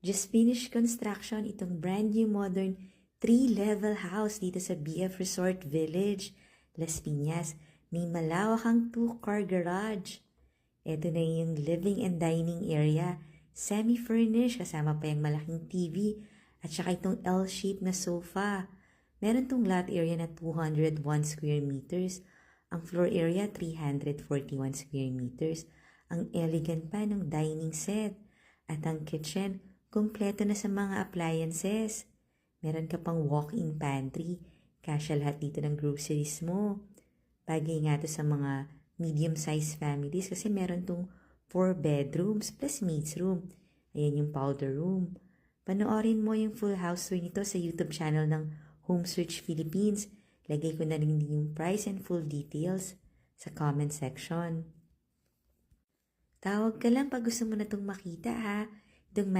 Just finished construction itong brand new modern 3-level house dito sa BF Resort Village, Las Piñas. May malawak ang 2-car garage. Ito na yung living and dining area. Semi-furnished, kasama pa yung malaking TV at saka itong L-shape na sofa. Meron tong lot area na 201 square meters. Ang floor area 341 square meters. Ang elegant pa ng dining set. At ang kitchen, kumpleto na sa mga appliances. Meron ka pang walk-in pantry. Kasya lahat dito ng groceries mo. Bagay nga to sa mga medium-sized families kasi meron tong 4 bedrooms plus maid's room. Ayan yung powder room. Panoorin mo yung full house tour nito sa YouTube channel ng Home Search Philippines. Lagay ko na rin din yung price and full details sa comment section. Tawag ka lang pag gusto mo na itong makita ha. Itong